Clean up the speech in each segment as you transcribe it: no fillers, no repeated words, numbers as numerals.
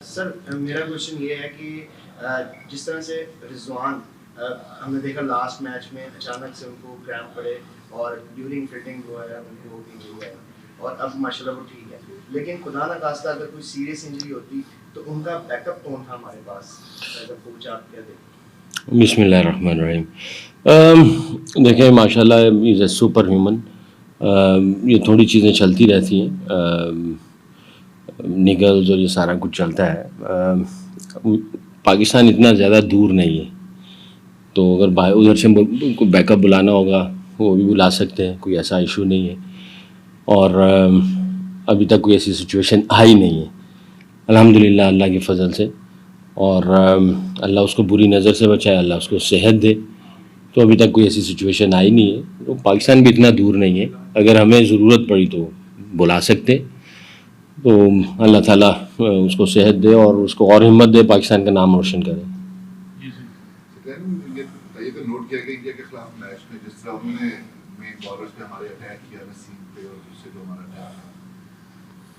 Sir मेरा question ये है कि जिस तरह से रिजवान हमने देखा लास्ट मैच में अचानक से उनको क्रैम्प पड़े और ड्यूरिंग फिटिंग जो है उनको इंजरी है और अब माशाल्लाह वो ठीक है, लेकिन खुदा ना खास्ता अगर कोई सीरियस इंजरी होती तो उनका बैकअप कौन था हमारे पास? एज अ कोच आप क्या देखते? बिस्मिल्लाहिर्रहमानिर्रहीम। देखें, माशाल्लाह इज़ ए सुपर ह्यूमन। ये थोड़ी चीज़ें चलती रहती हैं, निगल्स और ये सारा कुछ चलता है। पाकिस्तान इतना ज़्यादा दूर नहीं है, तो अगर उधर से कोई बैकअप बुलाना होगा वो भी बुला सकते हैं, कोई ऐसा इशू नहीं है। और अभी तक कोई ऐसी सिचुएशन आई नहीं है अल्हम्दुलिल्लाह, अल्लाह के फ़ज़ल से। और अल्लाह उसको बुरी नज़र से बचाए, अल्लाह उसको सेहत दे। तो अभी तक कोई ऐसी सिचुएशन आई नहीं है, तो पाकिस्तान भी इतना दूर नहीं है, अगर हमें ज़रूरत पड़ी तो बुला सकते। तो अल्लाह ताला उसको सेहत दे और उसको और हिम्मत दे, पाकिस्तान का नाम रोशन करे। ये तो नोट किया गया इंडिया के खिलाफ मैच में जिस तरह उन्होंने मेन बॉलर्स पे हमारे अटैक किया, नसीम पे और दूसरे जो हमारा अटैक था,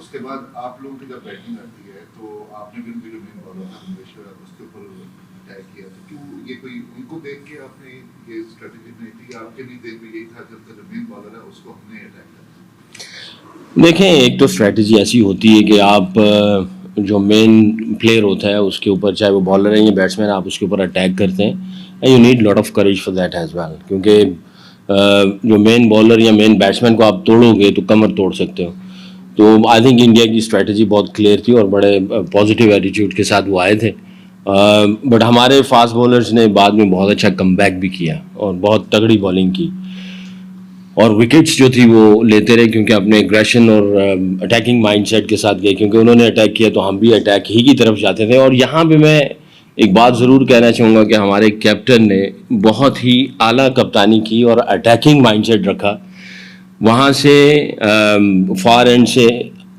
उसके बाद आप लोगों की जब बैटिंग आती है तो आपने भी उनके जो मेन बॉलर था मुंबेश्वर, उसके ऊपर अटैक किया। तो क्यों ये कोई उनको देख के आपने ये स्ट्रेटजी नहीं थी? आपके भी देख में यही था जब जो मेन बॉलर है उसको हमने अटैक किया? देखें, एक तो स्ट्रेटजी ऐसी होती है कि आप जो मेन प्लेयर होता है उसके ऊपर, चाहे वो बॉलर है या बैट्समैन, आप उसके ऊपर अटैक करते हैं। You need lot of courage for that as well, क्योंकि जो मेन बॉलर या मेन बैट्समैन को आप तोड़ोगे तो कमर तोड़ सकते हो। तो आई थिंक इंडिया की स्ट्रेटजी बहुत क्लियर थी और बड़े पॉजिटिव एटीट्यूड के साथ वो आए थे। बट हमारे फास्ट बॉलर्स ने बाद में बहुत अच्छा कमबैक भी किया और बहुत तगड़ी बॉलिंग की, और विकेट्स जो थी वो लेते रहे, क्योंकि अपने एग्रेशन और अटैकिंग माइंडसेट के साथ गए। क्योंकि उन्होंने अटैक किया तो हम भी अटैक ही की तरफ जाते थे। और यहाँ पे मैं एक बात ज़रूर कहना चाहूँगा कि हमारे कैप्टन ने बहुत ही आला कप्तानी की और अटैकिंग माइंडसेट रखा। वहाँ से फार एंड से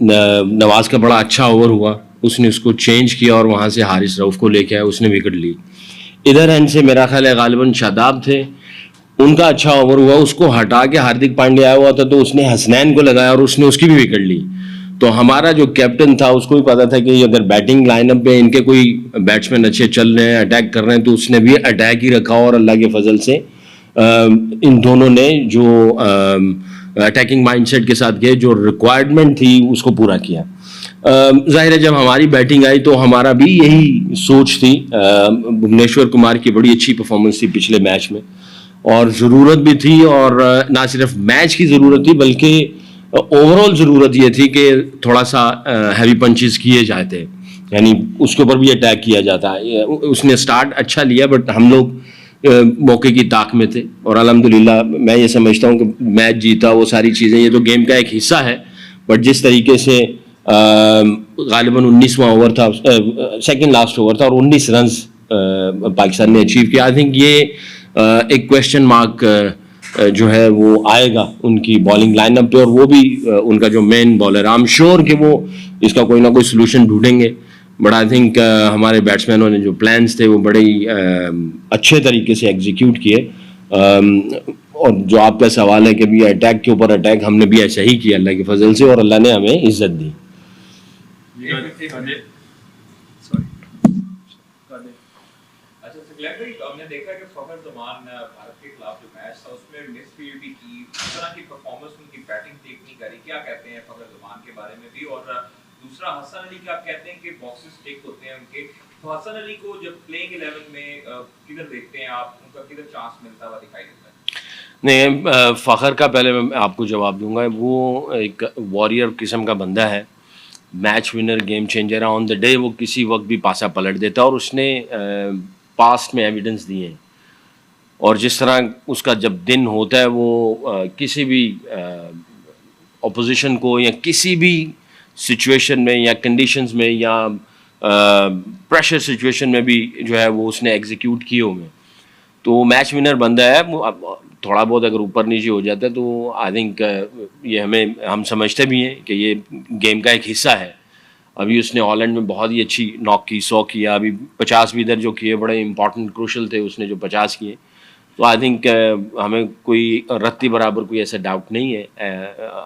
नवाज़ का बड़ा अच्छा ओवर हुआ, उसने उसको चेंज किया और वहाँ से हारिस रऊफ़ को लेके आया, उसने विकेट ली। इधर एंड से मेरा ख्याल है गालिबन शादाब थे, उनका अच्छा ओवर हुआ, उसको हटा के हार्दिक पांड्या आया हुआ था तो उसने हसनैन को लगाया और उसने उसकी भी विकेट ली। तो हमारा जो कैप्टन था उसको भी पता था कि अगर बैटिंग लाइनअप में इनके कोई बैट्समैन अच्छे चल रहे हैं, अटैक कर रहे हैं, तो उसने भी अटैक ही रखा और अल्लाह के फजल से इन दोनों ने जो अटैकिंग माइंडसेट के साथ गए, जो रिक्वायरमेंट थी उसको पूरा किया। जाहिर है जब हमारी बैटिंग आई तो हमारा भी यही सोच थी। भुवनेश्वर कुमार की बड़ी अच्छी परफॉर्मेंस थी पिछले मैच में और ज़रूरत भी थी, और ना सिर्फ मैच की ज़रूरत थी बल्कि ओवरऑल ज़रूरत ये थी कि थोड़ा सा हैवी पंचेस किए जाते, यानी उसके ऊपर भी अटैक किया जाता है। उसने स्टार्ट अच्छा लिया बट हम लोग मौके की ताक में थे और अल्हम्दुलिल्लाह मैं ये समझता हूँ कि मैच जीता, वो सारी चीज़ें, ये तो गेम का एक हिस्सा है। बट जिस तरीके से गालिबन 19वां ओवर था, सेकंड लास्ट ओवर था और 19 रन्स पाकिस्तान ने अचीव किया। आई थिंक ये एक क्वेश्चन मार्क जो है वो आएगा उनकी बॉलिंग लाइनअप पे, और वो भी उनका जो main bowler, I am sure कि वो इसका कोई ना कोई सोल्यूशन ढूंढेंगे। बट आई थिंक हमारे बैट्समैनों ने जो प्लान्स थे वो बड़े ही अच्छे तरीके से एग्जीक्यूट किए। और जो आपका सवाल है कि भी अटैक के ऊपर अटैक, हमने भी ऐसा ही किया अल्लाह के फजल से, और अल्लाह ने हमें इज्जत दी। हमने देखा कि फखर जमान भारत के खिलाफ जो मैच था उसमें मिसफील्ड भी की, इस तरह की परफॉर्मेंस उनकी बैटिंग ठीक नहीं करी। क्या कहते हैं फखर जमान के बारे में भी? और दूसरा हसन अली का, आप कहते हैं कि बॉक्सेस टिक होते हैं उनके, तो हसन अली को जब प्लेइंग 11 में किधर देखते हैं आप, उनका किधर चांस मिलता हुआ दिखाई देता है? नहीं, फ़खर का पहले मैं आपको जवाब दूंगा। वो एक वॉरियर किस्म का बंदा है, match winner, game changer on the day, वो किसी वक्त भी पासा पलट देता है और उसने पास्ट में एविडेंस दिए हैं। और जिस तरह उसका जब दिन होता है वो किसी भी ऑपोजिशन को या किसी भी सिचुएशन में या कंडीशंस में या प्रेशर सिचुएशन में भी जो है वो उसने एग्जीक्यूट किए हुए हैं। तो मैच विनर बंदा है। थोड़ा बहुत अगर ऊपर नीचे हो जाता है तो आई थिंक ये हम समझते भी हैं कि ये गेम का एक हिस्सा है। अभी उसने हॉलैंड में बहुत ही अच्छी नॉक की, 100 किया, अभी 50 भी इधर जो किए बड़े इंपॉर्टेंट क्रूशल थे, उसने जो 50 किए। तो आई थिंक हमें कोई रत्ती बराबर कोई ऐसा डाउट नहीं है,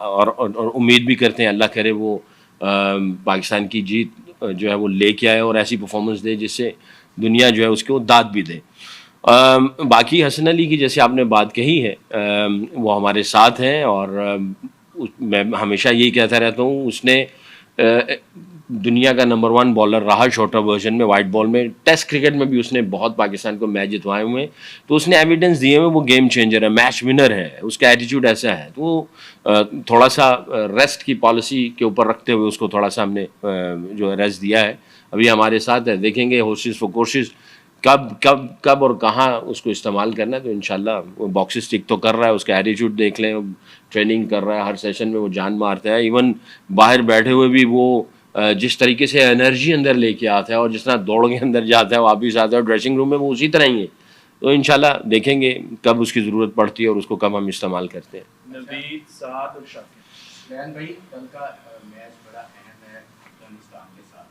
और उम्मीद भी करते हैं अल्लाह करे वो पाकिस्तान की जीत जो है वो लेके आए और ऐसी परफॉर्मेंस दे जिससे दुनिया जो है उसको दाद भी दे। बाकी हसन अली की जैसे आपने बात कही है, वो हमारे साथ हैं और मैं हमेशा यही कहता रहता हूँ, उसने दुनिया का नंबर 1 बॉलर रहा शॉर्टर वर्जन में, वाइट बॉल में, टेस्ट क्रिकेट में भी उसने बहुत पाकिस्तान को मैच जितवाए हुए हैं। तो उसने एविडेंस दिए हुए वो गेम चेंजर है, मैच विनर है, उसका एटीट्यूड ऐसा है। तो थोड़ा सा रेस्ट की पॉलिसी के ऊपर रखते हुए उसको थोड़ा सा हमने जो है रेस्ट दिया है। अभी हमारे साथ है, देखेंगे होशिश फॉर कोशिश कब और कहाँ उसको इस्तेमाल करना है। तो इंशाल्लाह वो बॉक्सेस टिक तो कर रहा है, उसका एटीट्यूड देख लें, ट्रेनिंग कर रहा है, हर सेशन में वो जान मारता है। इवन बाहर बैठे हुए भी वो जिस तरीके से एनर्जी अंदर लेके आता है और जिस तरह दौड़ के अंदर जाता है वापिस आता है, और ड्रेसिंग रूम में वो उसी तरह ही है। तो इंशाल्लाह देखेंगे कब उसकी ज़रूरत पड़ती है और उसको कब हम इस्तेमाल करते हैं। नवीद, साद और शाकिर। रैन भाई, कल का मैच बड़ा अहम है अफगानिस्तान के साथ।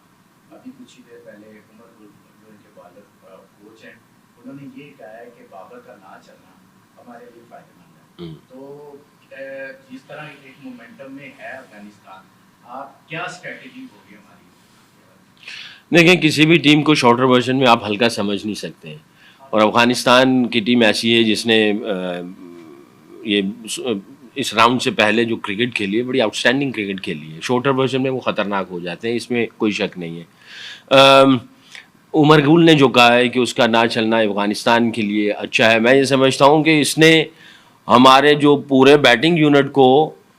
अभी कुछ ही देर पहले उमर गुल जो इनके बॉलर कोच हैं, उन्होंने ये कहा है कि बाबर का ना चलना हमारे लिए फायदेमंद है। तो जिस तरह एक मोमेंटम में है अफगानिस्तान, आप क्या स्ट्रेटजी होगी हमारी? देखें, किसी भी टीम को शॉर्टर वर्जन में आप हल्का समझ नहीं सकते हैं, और अफ़गानिस्तान की टीम ऐसी है जिसने ये इस राउंड से पहले जो क्रिकेट खेली है, बड़ी आउटस्टैंडिंग क्रिकेट खेली है। शॉर्टर वर्जन में वो ख़तरनाक हो जाते हैं, इसमें कोई शक नहीं है। उमर गुल ने जो कहा है कि उसका ना चलना अफ़गानिस्तान के लिए अच्छा है, मैं ये समझता हूँ कि इसने हमारे जो पूरे बैटिंग यूनिट को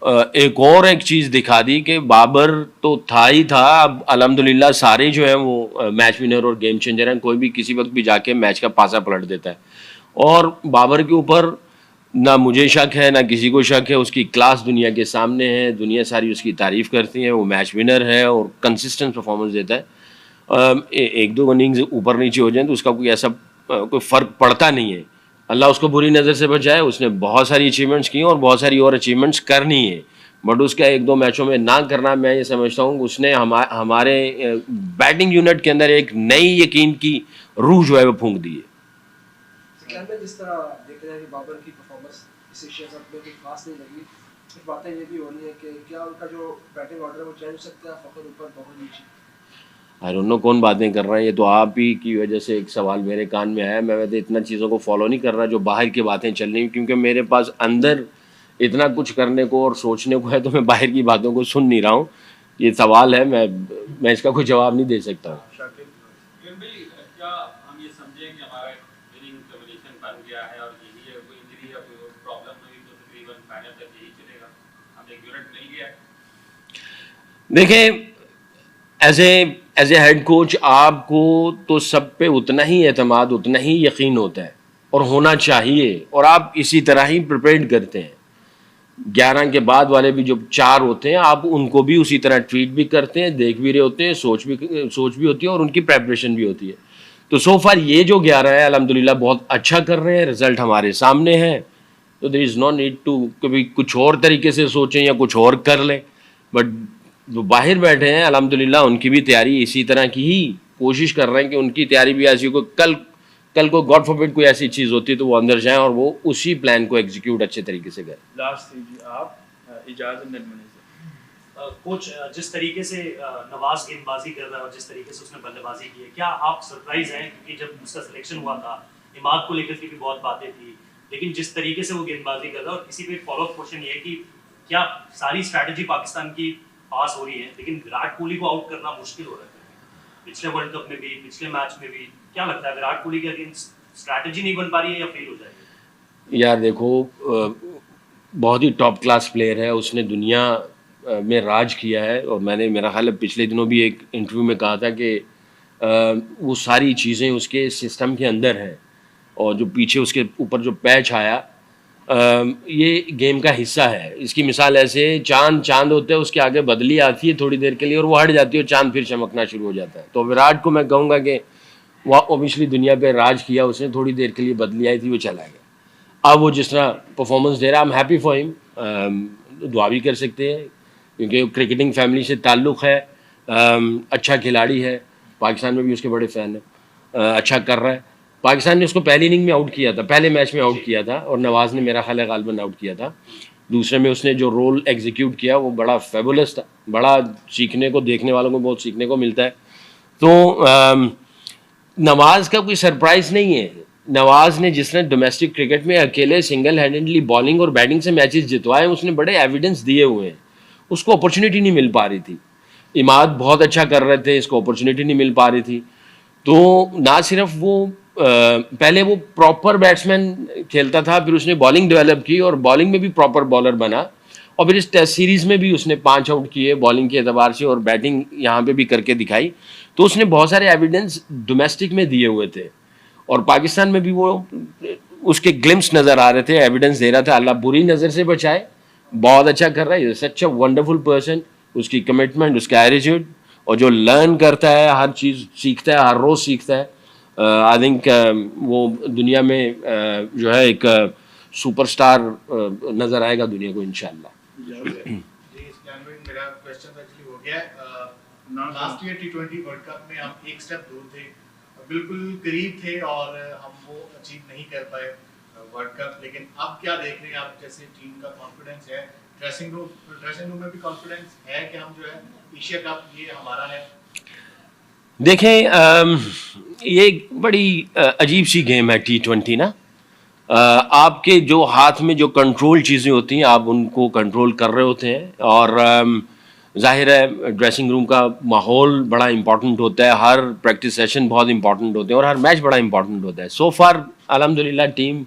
एक चीज़ दिखा दी कि बाबर तो था ही था, अब अल्हम्दुलिल्लाह सारे जो हैं वो मैच विनर और गेम चेंजर हैं। कोई भी किसी वक्त भी जाके मैच का पासा पलट देता है, और बाबर के ऊपर ना मुझे शक है ना किसी को शक है, उसकी क्लास दुनिया के सामने है, दुनिया सारी उसकी तारीफ़ करती है, वो मैच विनर है और कंसिस्टेंट परफॉर्मेंस देता है। एक दो इनिंग्स ऊपर नीचे हो जाए तो उसका कोई ऐसा कोई फ़र्क पड़ता नहीं है। अल्लाह उसको बुरी नज़र से बचाए, उसने बहुत सारी अचीवमेंट्स की और बहुत सारी और अचीवमेंट्स करनी है, बट उसका एक दो मैचों में ना करना, मैं ये समझता हूँ उसने हमारे बैटिंग यूनिट के अंदर एक नई यकीन की रूह जो है वो फूंक दी है। में जिस तरह देख रहे हैं कि बाबर की परफॉर्मेंस इस एशिया कप में कोई खास नहीं लगी, कुछ बातें ये भी हो रही है कि क्या उनका जो बैटिंग ऑर्डर है वो चेंज हो सकता है, फखर ऊपर बहुत नीचे। आई डोंट नो कौन बातें कर रहा है, ये तो आप ही की वजह से एक सवाल मेरे कान में आया। मैं वैसे इतना चीज़ों को फॉलो नहीं कर रहा जो बाहर की बातें चल रही, क्योंकि मेरे पास अंदर इतना कुछ करने को और सोचने को है, तो मैं बाहर की बातों को सुन नहीं रहा हूँ। ये सवाल है, मैं इसका कोई जवाब नहीं दे सकता हूँ। क्या हम ये समझें कि हमारा विनिंग कॉम्बिनेशन बन गया है और यही है, कोई इंजरी या कोई प्रॉब्लम हुई तो तकरीबन फाइनल तक यही चलेगा, हमें एक यूनिट मिल गया है? देखें, एज ए हेड कोच आपको तो सब पे उतना ही एतमाद, उतना ही यकीन होता है और होना चाहिए, और आप इसी तरह ही प्रिपेयर करते हैं। 11 के बाद वाले भी जो 4 होते हैं, आप उनको भी उसी तरह ट्रीट भी करते हैं, देख भी रहे होते हैं, सोच भी होती है और उनकी प्रेपरेशन भी होती है। तो सो फार ये जो 11 है अल्हम्दुलिल्लाह बहुत अच्छा कर रहे हैं, रिजल्ट हमारे सामने है, तो there is no need to कभी कुछ और तरीके से सोचें या कुछ और कर लें। बट जो बाहर बैठे हैं अल्हम्दुलिल्लाह उनकी भी तैयारी इसी तरह की ही कोशिश कर रहे हैं कि उनकी तैयारी भी ऐसी हो, कल को गॉड फॉरबिड कोई ऐसी चीज़ होती है तो वो अंदर जाएं और वो उसी प्लान को एग्जीक्यूट अच्छे तरीके से करें। लास्ट जी आप इजाज़त निर्मनी से कोच, जिस तरीके से नवाज गेंदबाजी कर रहा है और जिस तरीके से उसने बल्लेबाजी की है, क्या आप सरप्राइज हैं? क्योंकि जब उसका सिलेक्शन हुआ था इमाद को लेकर के भी बहुत बातें थी, लेकिन जिस तरीके से वो गेंदबाजी कर रहा है, और इसी पे फॉलो अप क्वेश्चन ये है कि क्या सारी स्ट्रैटेजी पाकिस्तान की पास हो रही है, लेकिन विराट कोहली को आउट करना मुश्किल हो रहा है? पिछले वर्ल्ड कप में भी, पिछले मैच में भी, क्या लगता है विराट कोहली के अगेंस्ट स्ट्रैटेजी नहीं बन पा रही है या फेल हो जाएगी? यार देखो, बहुत ही टॉप क्लास प्लेयर है, उसने दुनिया में राज किया है, और मैंने मेरा ख्याल है पिछले दिनों भी एक इंटरव्यू में कहा था कि वो सारी चीज़ें उसके सिस्टम के अंदर हैं, और जो पीछे उसके ऊपर जो पैच आया ये गेम का हिस्सा है। इसकी मिसाल ऐसे, चांद होते हैं, उसके आगे बदली आती है थोड़ी देर के लिए और वो हट जाती है और चांद फिर चमकना शुरू हो जाता है। तो विराट को मैं कहूँगा कि वो ऑब्वियसली दुनिया पे राज किया उसने, थोड़ी देर के लिए बदली आई थी, वो चला गया। अब वो जिस तरह परफॉर्मेंस दे रहा है, I am happy for him, दुआ भी कर सकते हैं क्योंकि क्रिकेटिंग फैमिली से ताल्लुक़ है, अच्छा खिलाड़ी है, पाकिस्तान में भी उसके बड़े फ़ैन हैं, अच्छा कर रहा है। पाकिस्तान ने उसको पहली इनिंग में आउट किया था, पहले मैच में आउट किया था, और नवाज़ ने मेरा ख्याल है गालिबन आउट किया था। दूसरे में उसने जो रोल एग्जीक्यूट किया वो बड़ा फेबुलस था, बड़ा सीखने को, देखने वालों को बहुत सीखने को मिलता है। तो नवाज का कोई सरप्राइज नहीं है। नवाज ने जिसने डोमेस्टिक क्रिकेट में अकेले सिंगल हैंडेडली बॉलिंग और बैटिंग से मैचेस जितवाए, उसने बड़े एविडेंस दिए हुए हैं। उसको अपॉर्चुनिटी नहीं मिल पा रही थी। इमाद बहुत अच्छा कर रहे थे, इसको अपॉर्चुनिटी नहीं मिल पा रही थी। तो ना सिर्फ वो पहले वो प्रॉपर बैट्समैन खेलता था, फिर उसने बॉलिंग डेवलप की और बॉलिंग में भी प्रॉपर बॉलर बना, और फिर इस टेस्ट सीरीज़ में भी उसने 5 आउट किए बॉलिंग के एतबार से और बैटिंग यहाँ पे भी करके दिखाई। तो उसने बहुत सारे एविडेंस डोमेस्टिक में दिए हुए थे और पाकिस्तान में भी वो उसके ग्लिम्स नज़र आ रहे थे, एविडेंस दे रहा था। अल्लाह बुरी नज़र से बचाए, बहुत अच्छा कर रहा है, सच अ वंडरफुल पर्सन। उसकी कमिटमेंट, उसका एटीट्यूड और जो लर्न करता है, हर चीज़ सीखता है, हर रोज़ सीखता है। आई थिंक वो दुनिया में जो है एक सुपरस्टार नज़र आएगा दुनिया को इंशाल्लाह। जी, मेरा क्वेश्चन एक्चुअली हो गया है। Last year T20 world cup में हम एक स्टेप दूर थे, बिल्कुल करीब थे और हम वो अचीव नहीं कर पाए वर्ल्ड कप। लेकिन अब क्या देख रहे हैं आप, जैसे टीम का कॉन्फिडेंस है, ड्रेसिंग रूम में भी कॉन्फिडेंस है कि हम जो है एशिया कप ये हमारा है? देखें, ये एक बड़ी अजीब सी गेम है T20 ना। आपके जो हाथ में जो कंट्रोल चीज़ें होती हैं, आप उनको कंट्रोल कर रहे होते हैं और ज़ाहिर है ड्रेसिंग रूम का माहौल बड़ा इंपॉर्टेंट होता है, हर प्रैक्टिस सेशन बहुत इंपॉर्टेंट होते हैं और हर मैच बड़ा इंपॉर्टेंट होता है। सो फार अल्हम्दुलिल्लाह टीम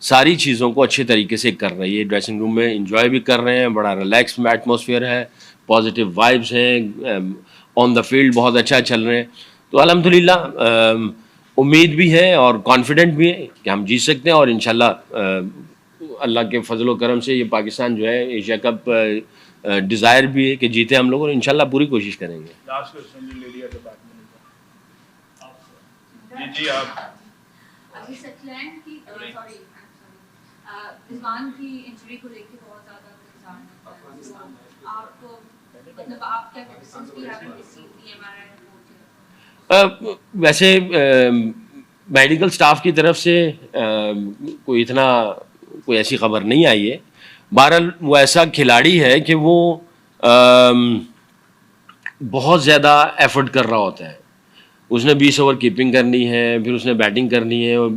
सारी चीज़ों को अच्छे तरीके से कर रही है। ड्रेसिंग रूम में इंजॉय भी कर रहे हैं, बड़ा रिलैक्स एटमॉस्फेयर है, पॉजिटिव वाइब्स हैं, ऑन द फील्ड बहुत अच्छा चल रहे हैं। तो अल्हम्दुलिल्लाह उम्मीद भी है और कॉन्फिडेंट भी है कि हम जीत सकते हैं और इंशाल्लाह अल्लाह के फजल व करम से ये पाकिस्तान जो है एशिया कप डिज़ायर भी है कि जीते हम लोग और इंशाल्लाह पूरी कोशिश करेंगे। लास्ट क्वेश्चन जी, लेडी एट द बैक में। जी आप अभी सेटलैंड की सॉरी रिजवान की इंजरी को लेके बहुत ज़्यादा कंसर्न है, तो आपको मतलब आप क्या since we haven't received the MRI report? वैसे मेडिकल स्टाफ की तरफ से कोई ऐसी खबर नहीं आई है। बहरहाल वो ऐसा खिलाड़ी है कि वो बहुत ज़्यादा एफर्ट कर रहा होता है। उसने 20 ओवर कीपिंग करनी है, फिर उसने बैटिंग करनी है और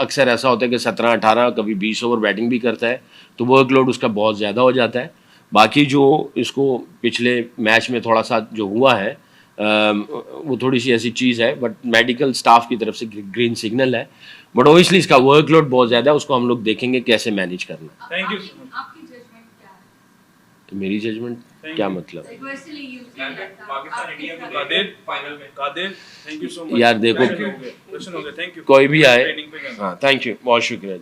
अक्सर ऐसा होता है कि 17-18 कभी 20 ओवर बैटिंग भी करता है, तो वर्कलोड उसका बहुत ज़्यादा हो जाता है। बाकी जो इसको पिछले मैच में थोड़ा सा जो हुआ है वो थोड़ी सी ऐसी चीज़ है, बट मेडिकल स्टाफ की तरफ से ग्रीन सिग्नल है, बट ओबियसली इसका वर्कलोड बहुत ज़्यादा है, उसको हम लोग देखेंगे कैसे मैनेज करना। Thank you. आपकी जजमेंट क्या है? तो मेरी जजमेंट क्या मतलब? पाकिस्तान इंडिया को Qadir thank you so much यार देखो, क्वेश्चन हो गया, थैंक यू। कोई भी आए, ट्रेनिंग पे जाना। हाँ थैंक यू, बहुत शुक्रिया।